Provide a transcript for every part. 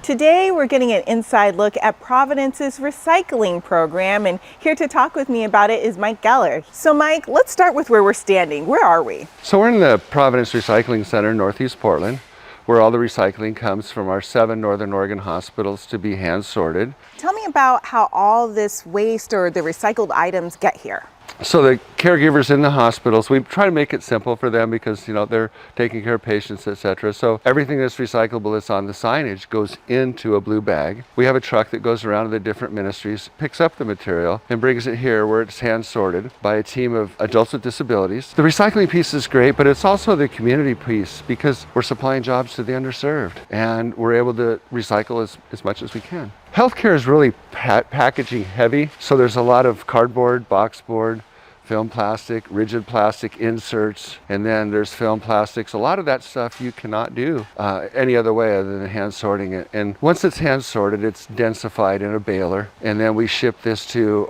Today we're getting an inside look at Providence's recycling program, and here to talk with me about it is Mike Geller. So Mike, let's start with where we're standing. Where are we? So we're in the Providence Recycling Center in Northeast Portland, where all the recycling comes from our 7 Northern Oregon hospitals to be hand sorted. Tell me about how all this waste or the recycled items get here. So the caregivers in the hospitals, we try to make it simple for them because, they're taking care of patients, etc. So everything that's recyclable that's on the signage goes into a blue bag. We have a truck that goes around to the different ministries, picks up the material, and brings it here where it's hand sorted by a team of adults with disabilities. The recycling piece is great, but it's also the community piece because we're supplying jobs to the underserved and we're able to recycle as much as we can. Healthcare is really packaging heavy, so there's a lot of cardboard, boxboard, film plastic, rigid plastic inserts, and then there's film plastics. A lot of that stuff you cannot do any other way other than hand sorting it. And once it's hand sorted, it's densified in a baler, and then we ship this to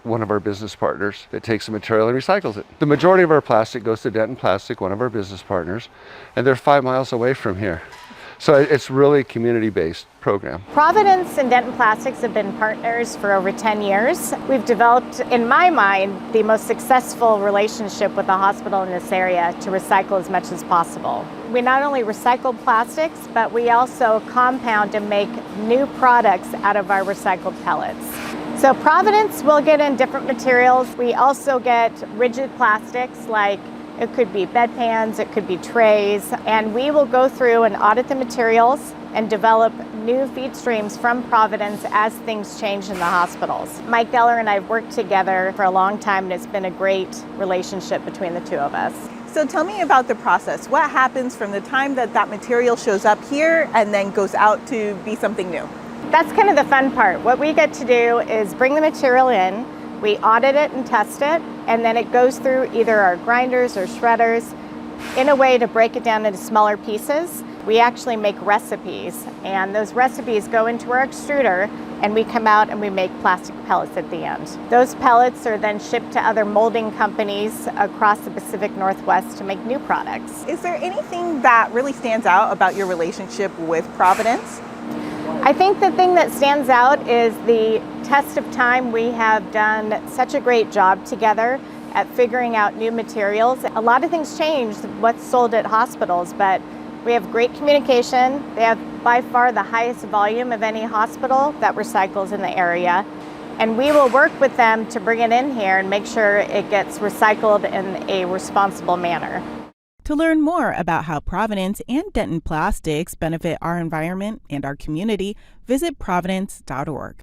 one of our business partners that takes the material and recycles it. The majority of our plastic goes to Denton Plastic, one of our business partners, and they're 5 miles away from here. So it's really a community-based program. Providence and Denton Plastics have been partners for over 10 years. We've developed, in my mind, the most successful relationship with the hospital in this area to recycle as much as possible. We not only recycle plastics, but we also compound and make new products out of our recycled pellets. So Providence will get in different materials. We also get rigid plastics like it could be bedpans, it could be trays, and we will go through and audit the materials and develop new feed streams from Providence as things change in the hospitals. Mike Geller and I have worked together for a long time, and it's been a great relationship between the two of us. So tell me about the process. What happens from the time that material shows up here and then goes out to be something new? That's kind of the fun part. What we get to do is bring the material in, we audit it and test it, and then it goes through either our grinders or shredders in a way to break it down into smaller pieces. We actually make recipes, and those recipes go into our extruder, and we come out and we make plastic pellets at the end. Those pellets are then shipped to other molding companies across the Pacific Northwest to make new products. Is there anything that really stands out about your relationship with Providence? I think the thing that stands out is the test of time. We have done such a great job together at figuring out new materials. A lot of things change what's sold at hospitals, but we have great communication. They have by far the highest volume of any hospital that recycles in the area. And we will work with them to bring it in here and make sure it gets recycled in a responsible manner. To learn more about how Providence and Denton Plastics benefit our environment and our community, visit providence.org.